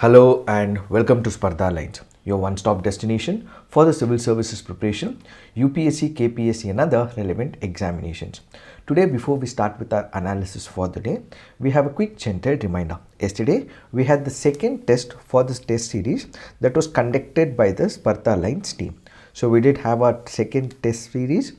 Hello and welcome to Spardha Lines, your one-stop destination for the civil services preparation, UPSC, KPSC and other relevant examinations. Today, before we start with our analysis for the day, we have a quick gentle reminder. Yesterday, we had the second test for this test series that was conducted by the Spardha Lines team. So we did have our second test series,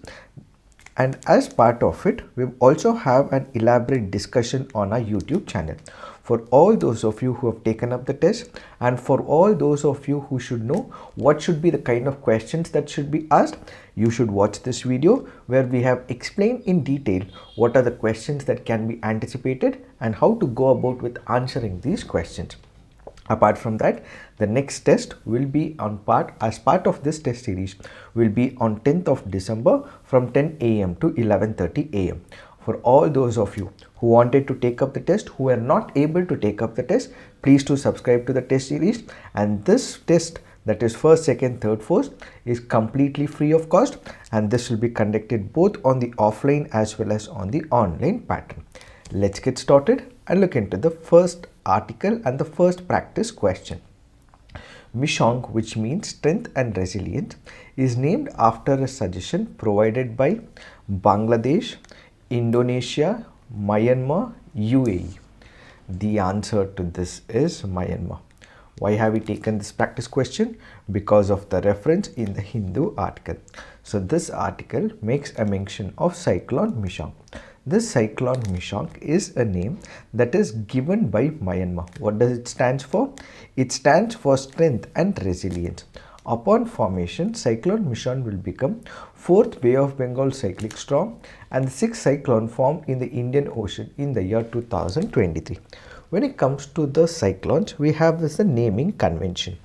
and as part of it, we also have an elaborate discussion on our YouTube channel. For all those of you who have taken up the test and for all those of you who should know what should be the kind of questions that should be asked, you should watch this video where we have explained in detail what are the questions that can be anticipated and how to go about with answering these questions. Apart from that, the next test will be as part of this test series will be on 10th of December from 10 a.m. to 11:30 a.m. For all those of you who wanted to take up the test, who were not able to take up the test, please do subscribe to the test series. And this test, that is first, second, third, fourth, is completely free of cost, and this will be conducted both on the offline as well as on the online pattern. Let's get started and look into the first article and the first practice question. Michaung, which means strength and resilience, is named after a suggestion provided by Bangladesh, Indonesia, Myanmar, UAE. The answer to this is Myanmar. Why have we taken this practice question? Because of the reference in the Hindu article. So this article makes a mention of cyclone Michaung. This cyclone Michaung is a name that is given by Myanmar. What does it stand for? It stands for strength and resilience. Upon formation, cyclone Michaung will become fourth Bay of Bengal cyclic storm and the sixth cyclone formed in the Indian Ocean in the year 2023. When it comes to the cyclones, we have this naming convention.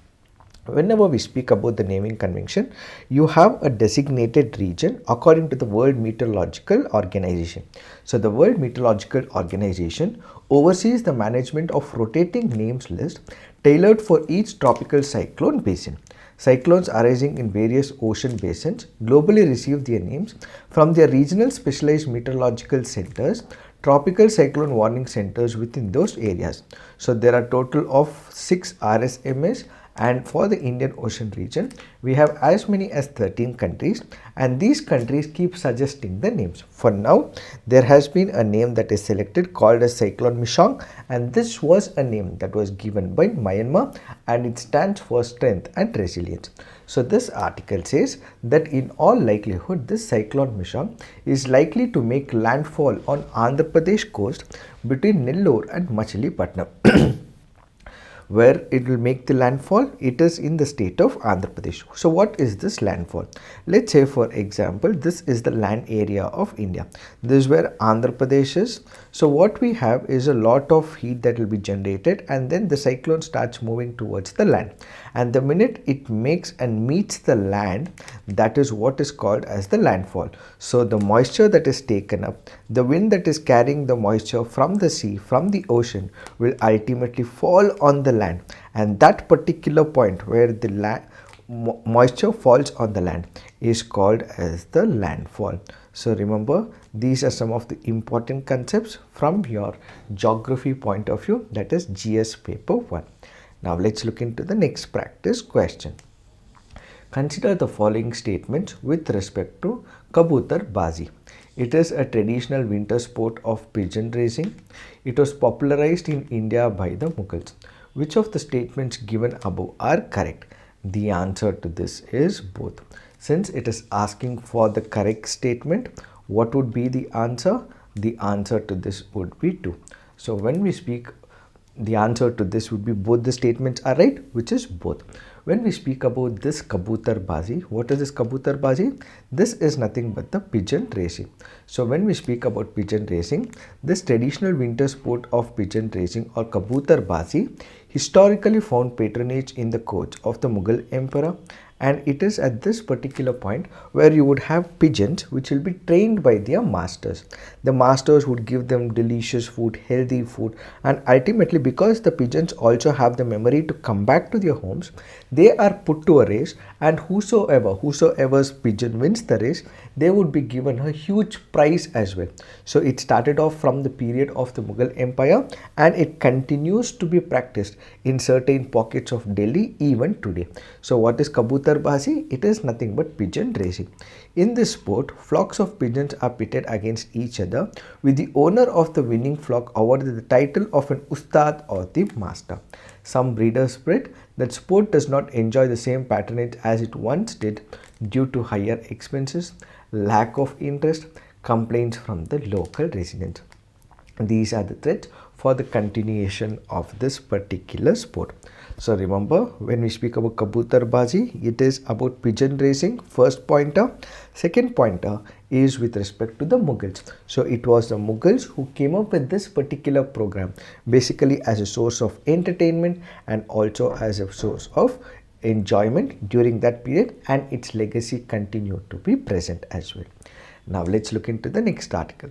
Whenever we speak about the naming convention, you have a designated region according to the World Meteorological Organization. So the World Meteorological Organization oversees the management of rotating names list tailored for each tropical cyclone basin. Cyclones arising in various ocean basins globally receive their names from their regional specialized meteorological centers, tropical cyclone warning centers within those areas. So there are a total of 6 RSMS, and for the Indian Ocean region, we have as many as 13 countries, and these countries keep suggesting the names. For now, there has been a name that is selected called as Cyclone Michaung, and this was a name that was given by Myanmar, and it stands for strength and resilience. So this article says that in all likelihood, this Cyclone Michaung is likely to make landfall on Andhra Pradesh coast between Nellore and Machilipatnam. Where it will make the landfall, it is in the state of Andhra Pradesh. So what is this landfall? Let's say, for example, this is the land area of India. This is where Andhra Pradesh is. So what we have is a lot of heat that will be generated, and then the cyclone starts moving towards the land. And the minute it makes and meets the land, that is what is called as the landfall. So the moisture that is taken up, the wind that is carrying the moisture from the sea, from the ocean, will ultimately fall on the land, and that particular point where the moisture falls on the land is called as the landfall. So remember, these are some of the important concepts from your geography point of view, that is GS paper 1. Now let's look into the next practice question. Consider the following statements with respect to kabootarbaazi. It is a traditional winter sport of pigeon racing. It was popularized in India by the Mughals. Which of the statements given above are correct? The answer to this is both. Since it is asking for the correct statement, what would be the answer? The answer to this would be 2. So when we speak, the answer to this would be both the statements are right, which is both. When we speak about this kabootarbaazi, what is this kabootarbaazi? This is nothing but the pigeon racing. So when we speak about pigeon racing, this traditional winter sport of pigeon racing or kabootarbaazi historically found patronage in the courts of the Mughal emperor And it is at this particular point where you would have pigeons which will be trained by their masters. The masters would give them delicious food, healthy food, and ultimately, because the pigeons also have the memory to come back to their homes, they are put to a race, and whosoever's pigeon wins the race, they would be given a huge prize as well. So it started off from the period of the Mughal Empire, and it continues to be practiced in certain pockets of Delhi even today. So what is kabootarbaazi? It is nothing but pigeon racing. In this sport, flocks of pigeons are pitted against each other, with the owner of the winning flock awarded the title of an ustad or the master. Some breeders spread that sport does not enjoy the same patronage as it once did due to higher expenses, lack of interest, complaints from the local residents. These are the threats for the continuation of this particular sport. So remember, when we speak about kabootarbaazi, it is about pigeon racing, first pointer. Second pointer is with respect to the Mughals. So it was the Mughals who came up with this particular program, basically as a source of entertainment and also as a source of enjoyment during that period, and its legacy continued to be present as well. Now let's look into the next article.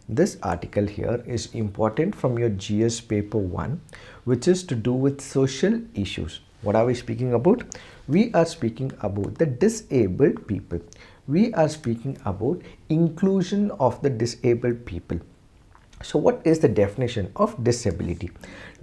This article here is important from your GS paper 1, which is to do with social issues. What are we speaking about? We are speaking about the disabled people. We are speaking about inclusion of the disabled people. So what is the definition of disability?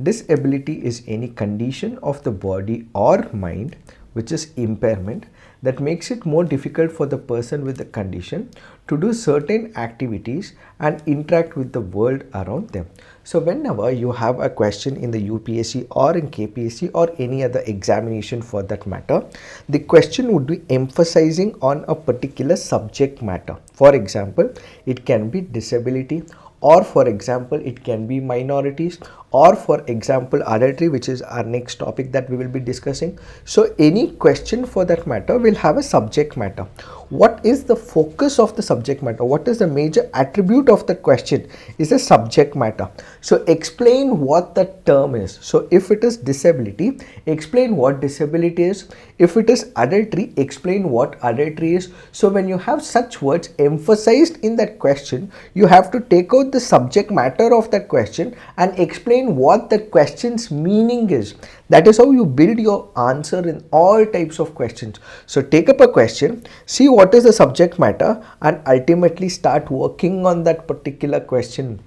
Disability is any condition of the body or mind which is impairment that makes it more difficult for the person with the condition to do certain activities and interact with the world around them. So whenever you have a question in the UPSC or in KPSC or any other examination for that matter, the question would be emphasizing on a particular subject matter. For example, it can be disability, or for example it can be minorities, or for example adultery, which is our next topic that we will be discussing. So any question for that matter will have a subject matter. What is the focus of the subject matter? What is the major attribute of the question? Is a subject matter. So explain what the term is. So if it is disability, explain what disability is. If it is adultery, explain what adultery is. So when you have such words emphasized in that question, you have to take out the subject matter of that question and explain what the question's meaning is. That is how you build your answer in all types of questions. So take up a question, see what is the subject matter, and ultimately start working on that particular question.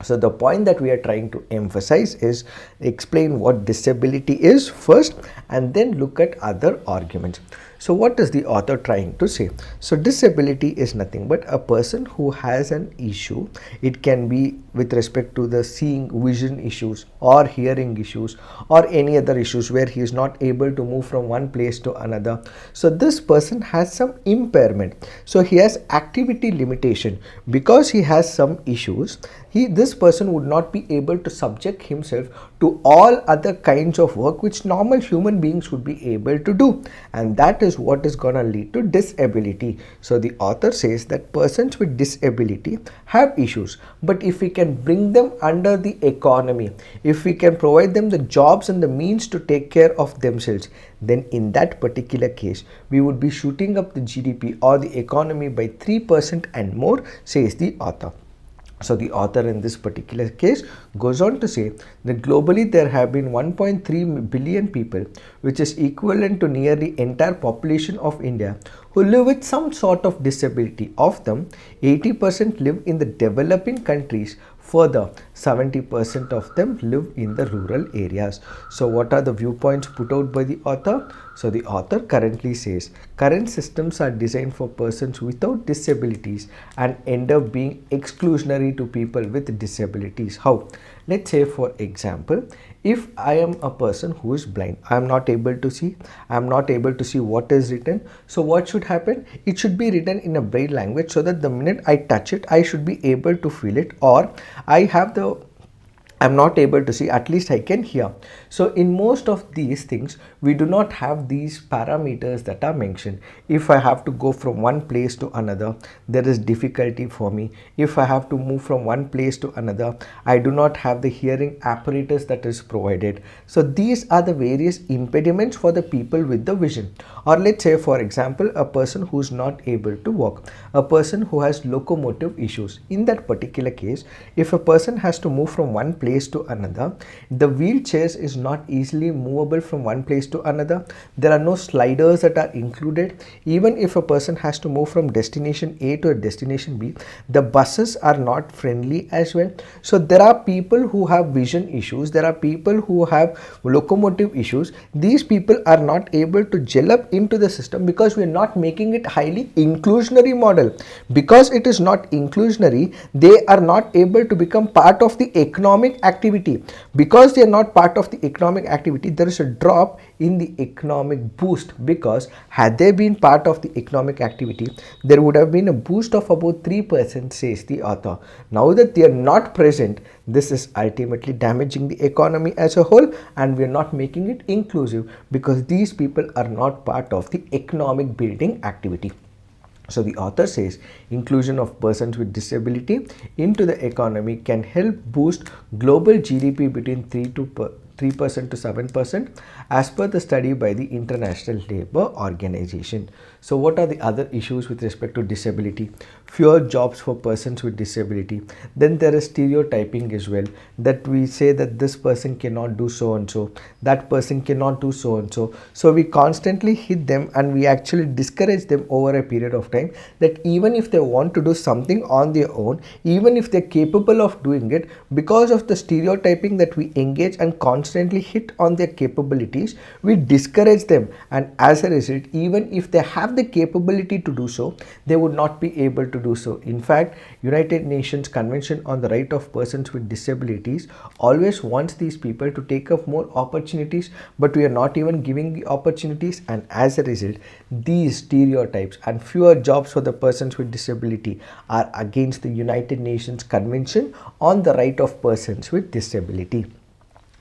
So the point that we are trying to emphasize is explain what disability is first and then look at other arguments. So what is the author trying to say? So disability is nothing but a person who has an issue. It can be with respect to the seeing, vision issues, or hearing issues, or any other issues where he is not able to move from one place to another. So this person has some impairment. So he has activity limitation. Because he has some issues, this person would not be able to subject himself to all other kinds of work which normal human beings would be able to do, and that is what is going to lead to disability. So the author says that persons with disability have issues, but if we can bring them under the economy, if we can provide them the jobs and the means to take care of themselves, then in that particular case we would be shooting up the GDP or the economy by 3% and more, says the author. So the author in this particular case goes on to say that globally there have been 1.3 billion people, which is equivalent to nearly entire population of India, who live with some sort of disability. Of them, 80% live in the developing countries. Further, 70% of them live in the rural areas. So what are the viewpoints put out by the author? So the author currently says current systems are designed for persons without disabilities and end up being exclusionary to people with disabilities. How? Let's say, for example, if I am a person who is blind, I am not able to see, I am not able to see what is written. So what should happen? It should be written in a braille language so that the minute I touch it, I should be able to feel it, or I have the I'm not able to see, at least I can hear. So in most of these things, we do not have these parameters that are mentioned. If I have to go from one place to another, there is difficulty for me. If I have to move from one place to another, I do not have the hearing apparatus that is provided. So these are the various impediments for the people with the vision. Or let's say, for example, a person who is not able to walk, a person who has locomotive issues. In that particular case, if a person has to move from one place to another, the wheelchairs is not easily movable from one place to another. There are no sliders that are included. Even if a person has to move from destination A to a destination B, the buses are not friendly as well. So there are people who have vision issues, there are people who have locomotive issues. These people are not able to gel up into the system because we are not making it highly inclusionary model. Because it is not inclusionary, they are not able to become part of the economic activity. Because they are not part of the economic activity, there is a drop in the economic boost, because had they been part of the economic activity, there would have been a boost of about 3%, says the author. Now that they are not present, this is ultimately damaging the economy as a whole, and we are not making it inclusive because these people are not part of the economic building activity. So the author says inclusion of persons with disability into the economy can help boost global GDP between 3% to 7% as per the study by the International Labour Organization. So what are the other issues with respect to disability? Fewer jobs for persons with disability. Then there is stereotyping as well, that we say that this person cannot do so and so, that person cannot do so and so. So we constantly hit them and we actually discourage them over a period of time, that even if they want to do something on their own, even if they're capable of doing it, because of the stereotyping that we engage and constantly hit on their capabilities, we discourage them, and as a result, even if they have the capability to do so, they would not be able to do so. In fact, United Nations Convention on the Right of Persons with Disabilities always wants these people to take up more opportunities, but we are not even giving the opportunities, and as a result, these stereotypes and fewer jobs for the persons with disability are against the United Nations Convention on the Right of Persons with Disability.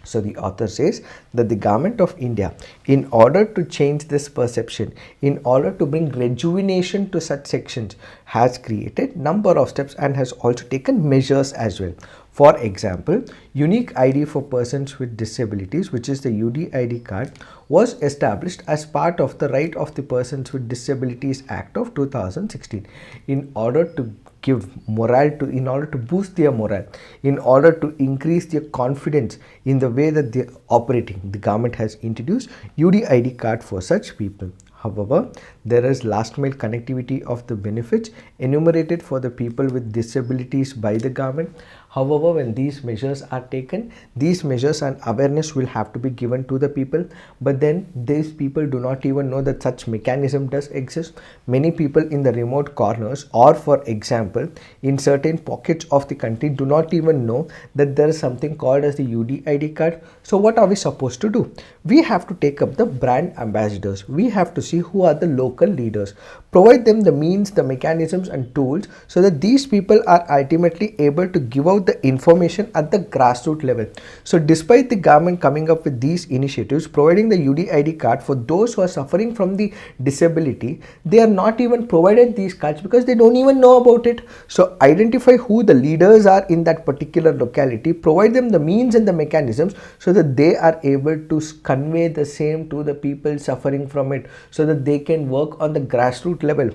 So the author says that the government of India, in order to change this perception, in order to bring rejuvenation to such sections, has created number of steps and has also taken measures as well. For example, unique ID for persons with disabilities, which is the UDID card, was established as part of the Right of the Persons with Disabilities Act of 2016 in order to give morale to, in order to boost their morale, in order to increase their confidence in the way that they are operating. The government has introduced UDID card for such people. However, there is last mile connectivity of the benefits enumerated for the people with disabilities by the government. However, when these measures are taken, these measures and awareness will have to be given to the people, but then these people do not even know that such mechanism does exist. Many people in the remote corners, or for example in certain pockets of the country, do not even know that there is something called as the UDID card. So what are we supposed to do? We have to take up the brand ambassadors. We have to see who are the local leaders, provide them the means, the mechanisms and tools, so that these people are ultimately able to give out the information at the grassroots level. So despite the government coming up with these initiatives, providing the UDID card for those who are suffering from the disability, they are not even provided these cards because they don't even know about it. So identify who the leaders are in that particular locality, provide them the means and the mechanisms so that they are able to convey the same to the people suffering from it, so that they can work on the grassroots level.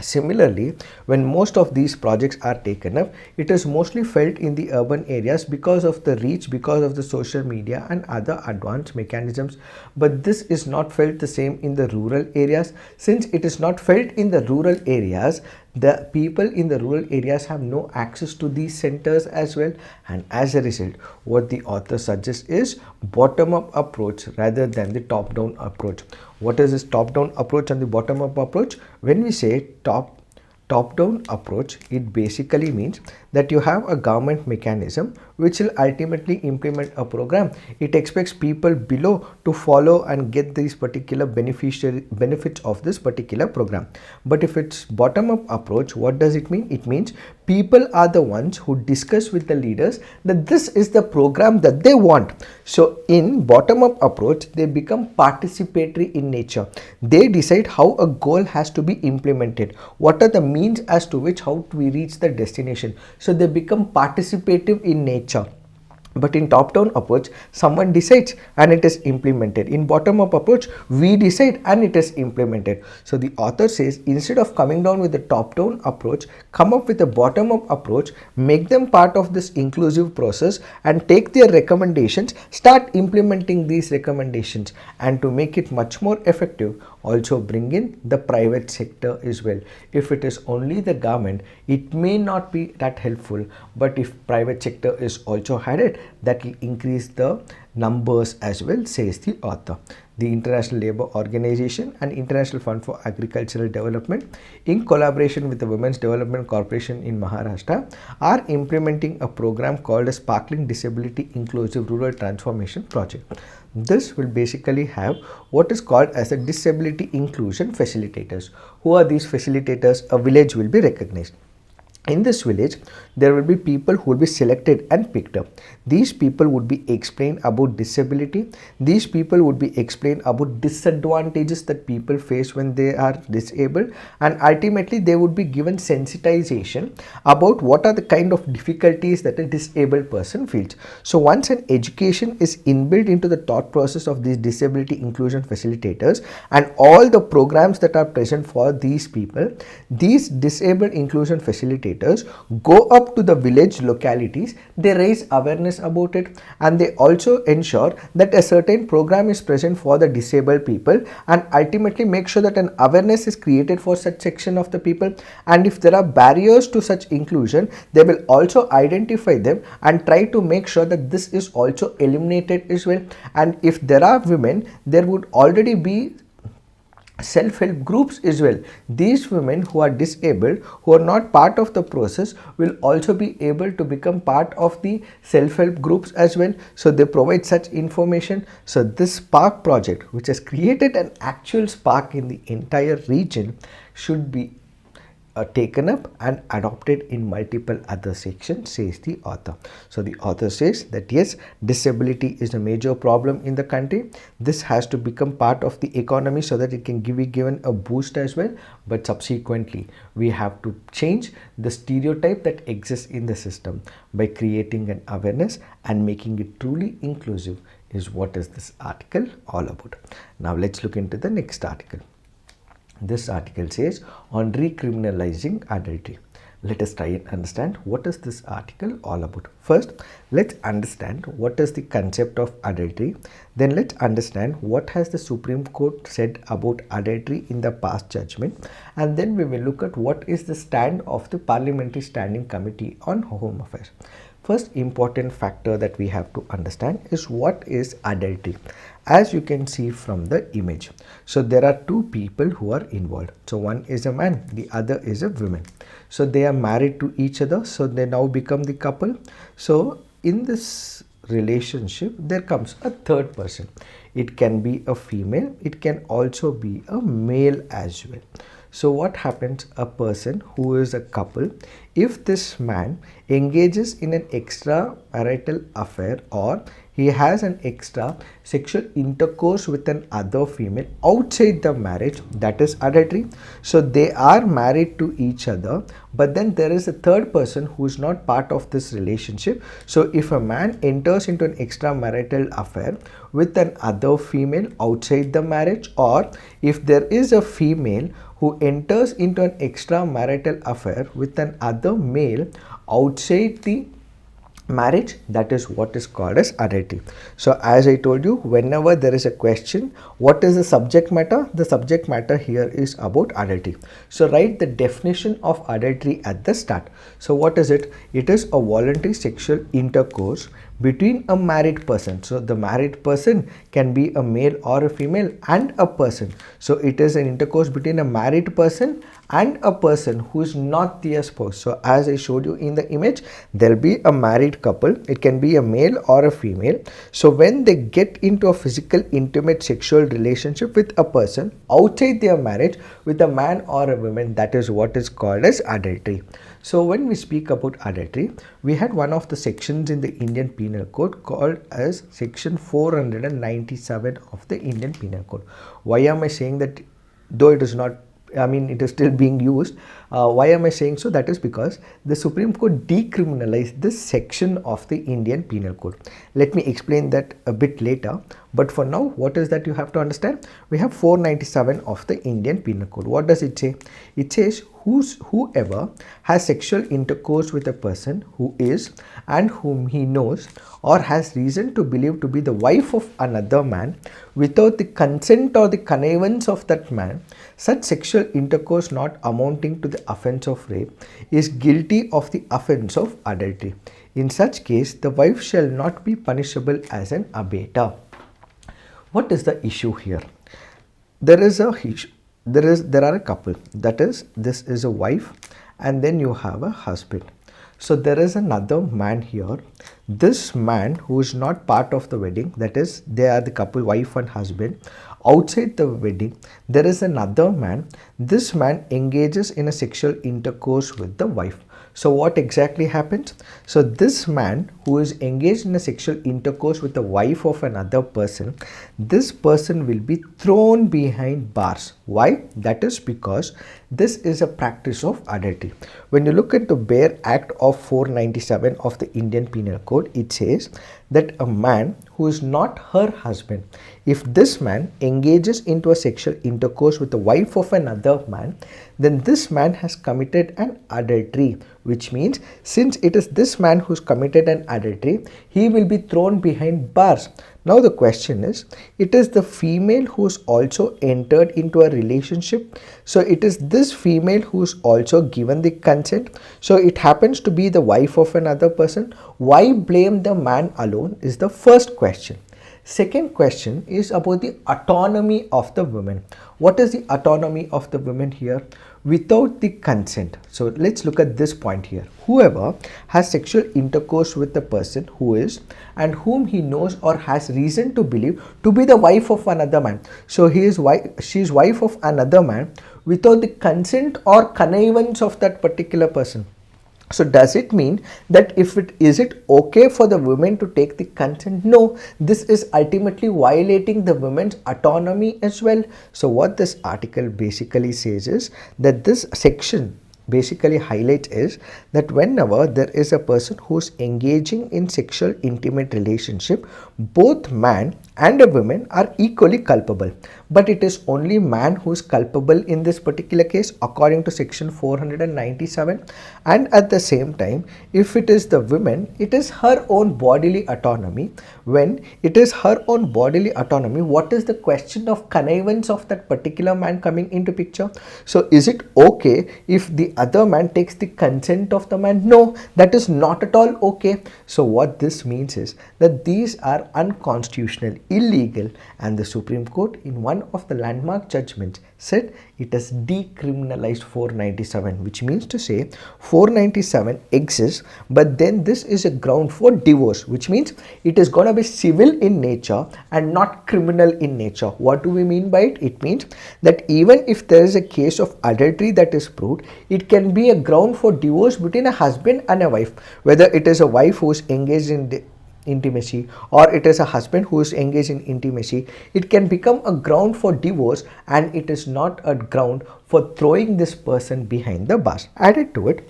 Similarly, when most of these projects are taken up, it is mostly felt in the urban areas because of the reach, because of the social media and other advanced mechanisms. But this is not felt the same in the rural areas. Since it is not felt in the rural areas, the people in the rural areas have no access to these centers as well, and as a result, what the author suggests is bottom-up approach rather than the top-down approach. What is this top-down approach and the bottom-up approach? When we say top-down approach, it basically means that you have a government mechanism which will ultimately implement a program. It expects people below to follow and get these particular benefits of this particular program. But if it's bottom up approach, what does it mean? It means people are the ones who discuss with the leaders that this is the program that they want. So in bottom up approach, they become participatory in nature. They decide how a goal has to be implemented, what are the means as to which how we reach the destination. So they become participative in nature. But in top-down approach, someone decides and it is implemented. In bottom-up approach, we decide and it is implemented. So the author says, instead of coming down with the top-down approach, come up with a bottom-up approach, make them part of this inclusive process and take their recommendations, start implementing these recommendations, and to make it much more effective, also bring in the private sector as well. If it is only the government, it may not be that helpful, but if private sector is also added, that will increase the numbers as well, says the author. The International Labour Organization and International Fund for Agricultural Development, in collaboration with the Women's Development Corporation in Maharashtra, are implementing a program called a Sparkling Disability Inclusive Rural Transformation Project. This will basically have what is called as a disability inclusion facilitators. Who are these facilitators? A village will be recognized. In this village, there will be people who will be selected and picked up. These people would be explained about disability. These people would be explained about disadvantages that people face when they are disabled, and ultimately they would be given sensitization about what are the kind of difficulties that a disabled person feels. So once an education is inbuilt into the thought process of these disability inclusion facilitators and all the programs that are present for these people, these disabled inclusion facilitators go up to the village localities, they raise awareness about it, and they also ensure that a certain program is present for the disabled people, and ultimately make sure that an awareness is created for such section of the people. And if there are barriers to such inclusion, they will also identify them and try to make sure that this is also eliminated as well. And if there are women, there would already be self-help groups as well. These women who are disabled, who are not part of the process, will also be able to become part of the self-help groups as well. So they provide such information. So this Spark project, which has created an actual spark in the entire region, should be taken up and adopted in multiple other sections, says the author. So the author says that yes, disability is a major problem in the country. This has to become part of the economy so that it can be given a boost as well. But subsequently, we have to change the stereotype that exists in the system by creating an awareness and making it truly inclusive, is what is this article all about. Now let's look into the next article. This article says on re-criminalising adultery. Let us try and understand what is this article all about. First, let's understand what is the concept of adultery. Then let's understand what has the Supreme Court said about adultery in the past judgment. And then we will look at what is the stand of the Parliamentary Standing Committee on Home Affairs. First important factor that we have to understand is what is adultery. As you can see from the image, so there are two people who are involved. So one is a man, the other is a woman. So they are married to each other, so they now become the couple. So in this relationship, there comes a third person. It can be a female, it can also be a male as well. So what happens, a person who is a couple, if this man engages in an extramarital affair or he has an extra sexual intercourse with an other female outside the marriage, that is adultery. So they are married to each other, but then there is a third person who is not part of this relationship. So if a man enters into an extramarital affair with an other female outside the marriage, or if there is a female who enters into an extramarital affair with an other male outside the marriage, that is what is called as adultery. So as I told you, whenever there is a question, what is the subject matter? The subject matter here is about adultery. So write the definition of adultery at the start. So what is it? It is a voluntary sexual intercourse between a married person. So the married person can be a male or a female and a person. So it is an intercourse between a married person and a person who is not their spouse. So as I showed you in the image, there'll be a married couple. It can be a male or a female. So when they get into a physical, intimate sexual relationship with a person outside their marriage with a man or a woman, that is what is called as adultery. So when we speak about adultery, we had one of the sections in the Indian Penal Code called as section 497 of the Indian Penal Code. Why am I saying that? Though it is not, it is still being used. Why am I saying so? That is because the Supreme Court decriminalized this section of the Indian Penal Code. Let me explain that a bit later. But for now, what is that you have to understand? We have 497 of the Indian Penal Code. What does it say? It says whoever has sexual intercourse with a person who is and whom he knows or has reason to believe to be the wife of another man without the consent or the connivance of that man, such sexual intercourse not amounting to the offence of rape, is guilty of the offence of adultery. In such case, the wife shall not be punishable as an abettor. What is the issue here? There are a couple. That is, this is a wife and then you have a husband. So there is another man here. This man who is not part of the wedding, that is, they are the couple, wife and husband. Outside the wedding, there is another man. This man engages in a sexual intercourse with the wife. So what exactly happens? So this man who is engaged in a sexual intercourse with the wife of another person, this person will be thrown behind bars. Why? That is because this is a practice of adultery. When you look at the bare act of 497 of the Indian Penal Code, it says that a man who is not her husband, if this man engages into a sexual intercourse with the wife of another man, then this man has committed an adultery, which means since it is this man who's committed an adultery, he will be thrown behind bars. Now the question is, it is the female who's also entered into a relationship. So it is this female who's also given the consent. So it happens to be the wife of another person. Why blame the man alone is the first question. Second question is about the autonomy of the women. What is the autonomy of the women here? Without the consent. So let's look at this point here. Whoever has sexual intercourse with the person who is and whom he knows or has reason to believe to be the wife of another man. So she is wife of another man without the consent or connivance of that particular person. So does it mean that is it okay for the women to take the consent? No, this is ultimately violating the women's autonomy as well. So what this article basically says is that this section basically highlights is that whenever there is a person who's engaging in sexual intimate relationship, both man and a woman are equally culpable. But it is only man who is culpable in this particular case according to section 497. And at the same time, if it is the woman, it is her own bodily autonomy. When it is her own bodily autonomy, what is the question of connivance of that particular man coming into picture? So is it okay if the other man takes the consent of the man? No, that is not at all okay. So what this means is that these are unconstitutional, illegal, and the Supreme Court in one of the landmark judgments said it has decriminalized 497, which means to say 497 exists, but then this is a ground for divorce, which means it is going to be civil in nature and not criminal in nature. What do we mean by it? It means that even if there is a case of adultery that is proved, it can be a ground for divorce between a husband and a wife, whether it is a wife who is engaged in intimacy or it is a husband who is engaged in intimacy. It can become a ground for divorce and it is not a ground for throwing this person behind the bars. Added to it,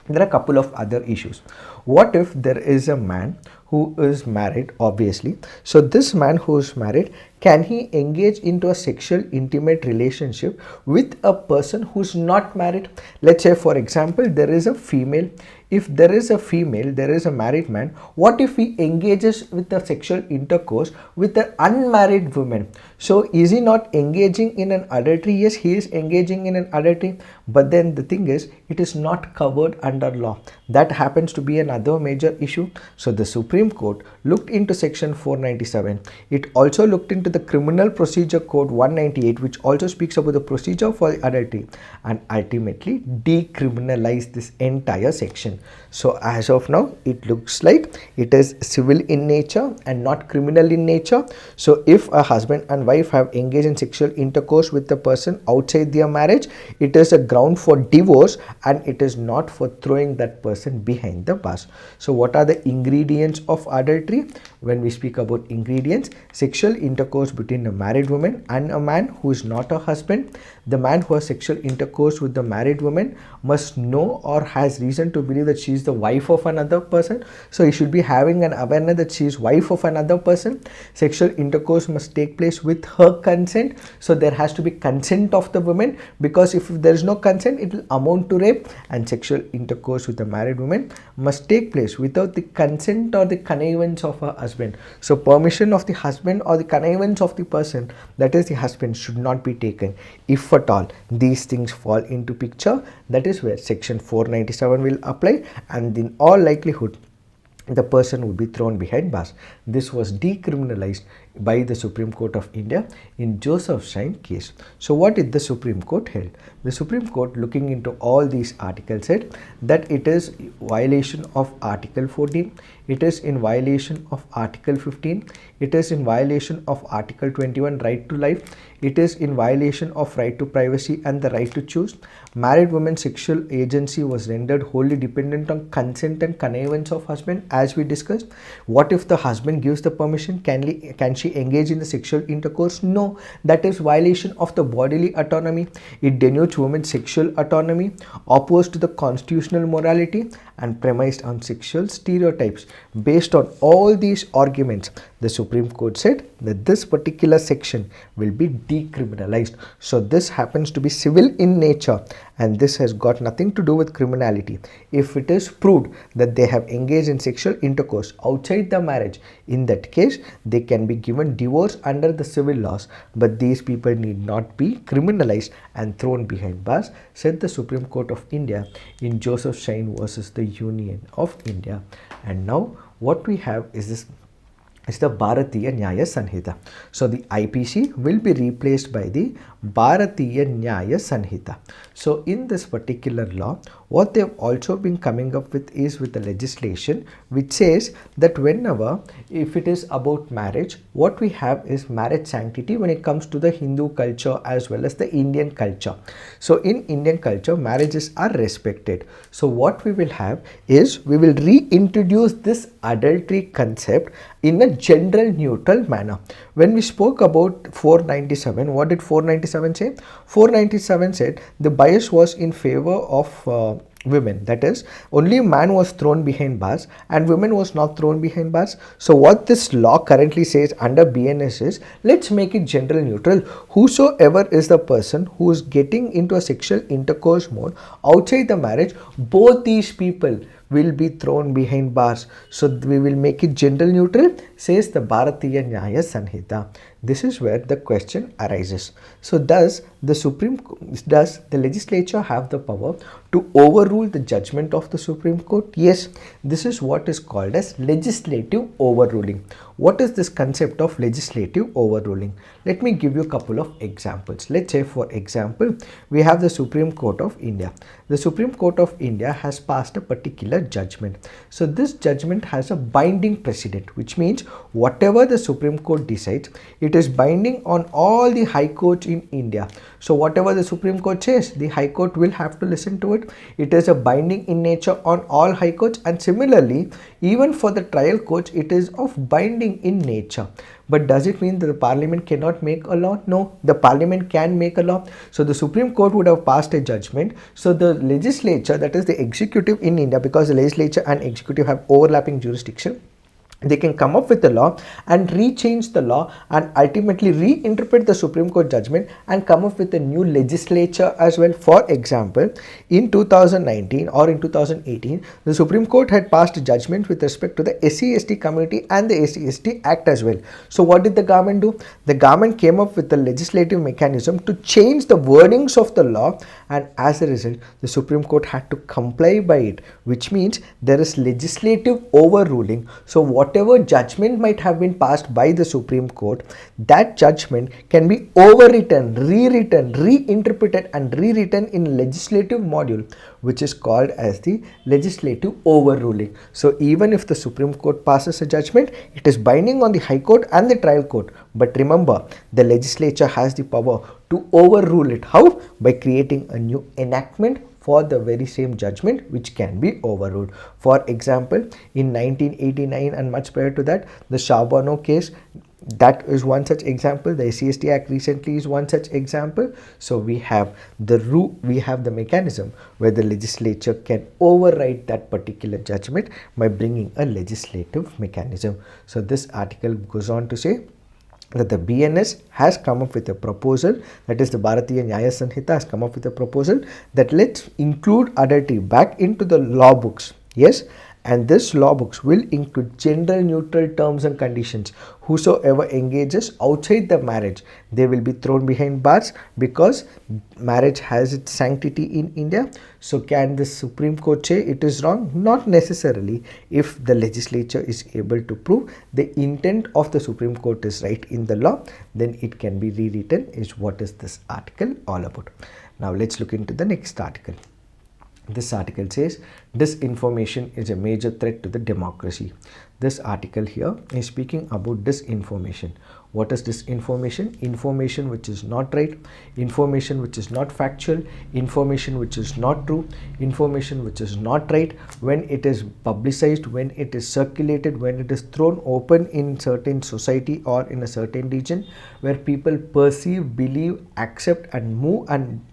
there are a couple of other issues. What if there is a man who is married, obviously? So this man who is married, can he engage into a sexual intimate relationship with a person who is not married? Let's say, for example, there is a female. If there is a female, there is a married man. What if he engages with a sexual intercourse with an unmarried woman? So is he not engaging in an adultery? Yes, he is engaging in an adultery. But then the thing is, it is not covered under law. That happens to be an another major issue. So the Supreme Court looked into section 497. It also looked into the Criminal Procedure Code 198, which also speaks about the procedure for adultery, and ultimately decriminalized this entire section. So as of now, it looks like it is civil in nature and not criminal in nature. So if a husband and wife have engaged in sexual intercourse with the person outside their marriage, it is a ground for divorce, and it is not for throwing that person behind the bars. So what are the ingredients of adultery? When we speak about ingredients, sexual intercourse between a married woman and a man who is not a husband. The man who has sexual intercourse with the married woman must know or has reason to believe that she is the wife of another person. So he should be having an awareness that she is wife of another person. Sexual intercourse must take place with her consent. So there has to be consent of the woman, because if there is no consent, it will amount to rape. And sexual intercourse with a married woman must take place without the consent or the connivance of her husband. So permission of the husband or the connivance of the person, that is the husband, should not be taken. If at all these things fall into picture, that is where section 497 will apply, and in all likelihood the person would be thrown behind bars. This was decriminalized by the Supreme Court of India in Joseph Shine case. So what did the Supreme Court held? The Supreme Court, looking into all these articles, said that it is violation of Article 14, it is in violation of Article 15, it is in violation of Article 21, right to life, it is in violation of right to privacy and the right to choose. Married women's sexual agency was rendered wholly dependent on consent and connivance of husband, as we discussed. What if the husband gives the permission? Can she engage in the sexual intercourse? No, that is violation of the bodily autonomy. It denotes women's sexual autonomy, opposed to the constitutional morality, and premised on sexual stereotypes. Based on all these arguments, the Supreme Court said that this particular section will be decriminalized. So this happens to be civil in nature, and this has got nothing to do with criminality. If it is proved that they have engaged in sexual intercourse outside the marriage, in that case they can be given divorce under the civil laws, but these people need not be criminalized and thrown behind bars, said the Supreme Court of India in Joseph Shine versus the Union of India. And now what we have is this. It's the Bharatiya Nyaya Sanhita. So the IPC will be replaced by the Bharatiya Nyaya Sanhita. So in this particular law, what they've also been coming up with is with the legislation which says that whenever, if it is about marriage, what we have is marriage sanctity when it comes to the Hindu culture as well as the Indian culture. So in Indian culture, marriages are respected. So what we will have is, we will reintroduce this adultery concept in a general neutral manner. When we spoke about 497, what did 497 say? 497 said the bias was in favor of women, that is, only man was thrown behind bars and women was not thrown behind bars. So what this law currently says under BNS is, let's make it general neutral. Whosoever is the person who is getting into a sexual intercourse mode outside the marriage, both these people will be thrown behind bars. So we will make it general neutral, says the Bharatiya Nyaya Sanhita. This is where the question arises. So does the legislature have the power to overrule the judgment of the Supreme Court? Yes, this is what is called as legislative overruling. What is this concept of legislative overruling? Let me give you a couple of examples. Let's say, for example, we have the Supreme Court of India. The Supreme Court of India has passed a particular judgment. So this judgment has a binding precedent, which means whatever the Supreme Court decides, it is binding on all the high courts in India. So whatever the Supreme Court says, the High Court will have to listen to it. It is a binding in nature on all high courts, and similarly, even for the trial courts, it is of binding in nature. But does it mean that the Parliament cannot make a law? No, the Parliament can make a law. So the Supreme Court would have passed a judgment. So the legislature, that is the executive in India, because the legislature and executive have overlapping jurisdiction, they can come up with a law and rechange the law and ultimately reinterpret the Supreme Court judgment and come up with a new legislature as well. For example, in 2019 or in 2018, the Supreme Court had passed judgment with respect to the SC/ST community and the SC/ST Act as well. So what did the government do? The government came up with a legislative mechanism to change the wordings of the law, and as a result, the Supreme Court had to comply by it, which means there is legislative overruling. So whatever judgment might have been passed by the Supreme Court, that judgment can be overwritten, rewritten, reinterpreted and rewritten in legislative module, which is called as the legislative overruling. So even if the Supreme Court passes a judgment, it is binding on the High Court and the trial court. But remember, the legislature has the power to overrule it. How? By creating a new enactment for the very same judgment which can be overruled. For example, in 1989 and much prior to that, the Charbonneau case, that is one such example. The SC/ST Act recently is one such example. So we have the mechanism where the legislature can override that particular judgment by bringing a legislative mechanism. So this article goes on to say that the BNS has come up with a proposal, that is the Bharatiya Nyaya Sanhita has come up with a proposal that let's include adultery back into the law books. Yes, and this law books will include gender neutral terms and conditions. Whosoever engages outside the marriage, they will be thrown behind bars, because marriage has its sanctity in India. So can the Supreme Court say it is wrong? Not necessarily. If the legislature is able to prove the intent of the Supreme Court is right in the law, then it can be rewritten, is what is this article all about. Now let's look into the next article. This article says disinformation is a major threat to the democracy. This article here is speaking about disinformation. What is disinformation? Information which is not right, information which is not factual, information which is not true, information which is not right when it is publicized, when it is circulated, when it is thrown open in certain society or in a certain region where people perceive, believe, accept and move and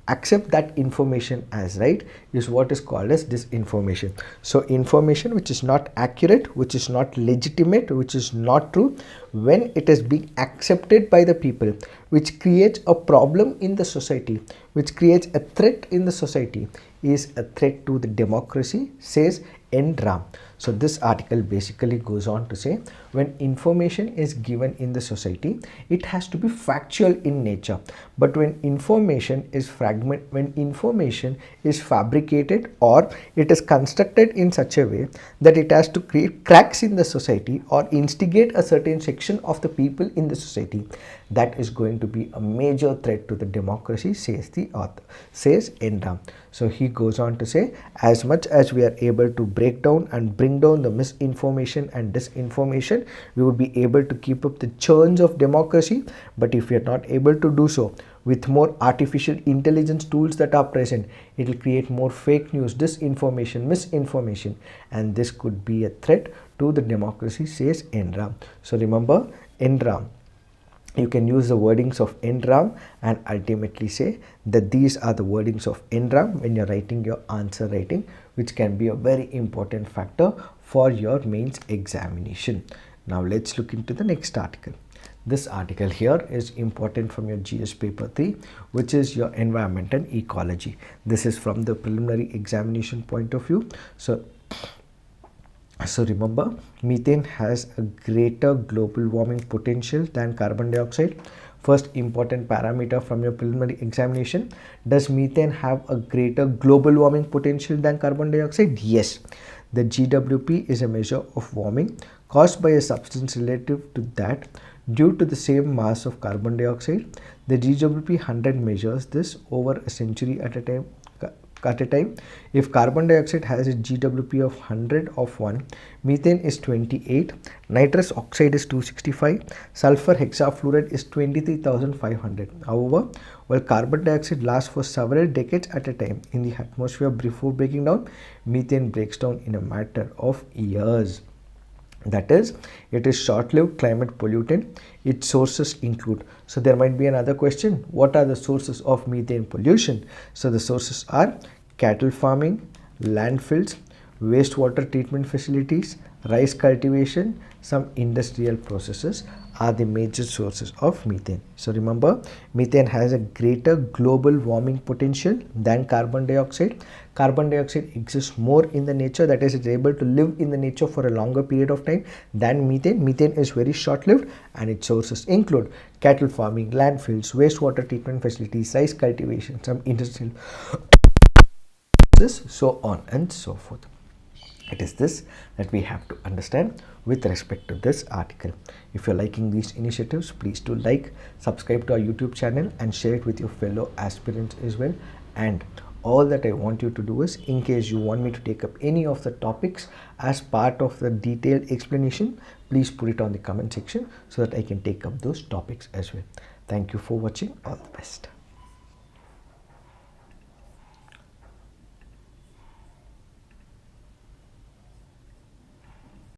accept that information as right, is what is called as disinformation. So information which is not accurate, which is not legitimate, which is not true, when it is being accepted by the people, which creates a problem in the society, which creates a threat in the society, is a threat to the democracy, says NRAM. So this article basically goes on to say, when information is given in the society, it has to be factual in nature. But when information is when information is fabricated or it is constructed in such a way that it has to create cracks in the society or instigate a certain section of the people in the society, that is going to be a major threat to the democracy, says the author, says NRAM. So he goes on to say, as much as we are able to break down and bring down the misinformation and disinformation, we would be able to keep up the churns of democracy. But if we are not able to do so, with more artificial intelligence tools that are present, it will create more fake news, disinformation, misinformation, and this could be a threat to the democracy, says NRAM. So remember, NRAM, you can use the wordings of NRAM and ultimately say that these are the wordings of NRAM when you're writing your answer writing, which can be a very important factor for your mains examination. Now let's look into the next article. This article here is important from your GS paper 3, which is your environment and ecology. This is from the preliminary examination point of view. So remember, methane has a greater global warming potential than carbon dioxide. First important parameter from your preliminary examination, does methane have a greater global warming potential than carbon dioxide? Yes. The GWP is a measure of warming caused by a substance relative to that due to the same mass of carbon dioxide. The GWP 100 measures this over a century at a time. If carbon dioxide has a GWP of 100 of 1, methane is 28, nitrous oxide is 265, sulfur hexafluoride is 23,500. However, while carbon dioxide lasts for several decades at a time in the atmosphere before breaking down, methane breaks down in a matter of years. That is, it is short-lived climate pollutant. Its sources include, so there might be another question, what are the sources of methane pollution? So the sources are cattle farming, landfills, wastewater treatment facilities, rice cultivation, some industrial processes are the major sources of methane. So remember, methane has a greater global warming potential than carbon dioxide. Carbon dioxide exists more in the nature, that is, it's able to live in the nature for a longer period of time than methane. Methane is very short-lived, and its sources include cattle farming, landfills, wastewater treatment facilities, rice cultivation, some industrial processes, so on and so forth. It is this that we have to understand with respect to this article. If you're liking these initiatives, please do like, subscribe to our YouTube channel and share it with your fellow aspirants as well. And all that I want you to do is, in case you want me to take up any of the topics as part of the detailed explanation, please put it on the comment section so that I can take up those topics as well. Thank you for watching. All the best.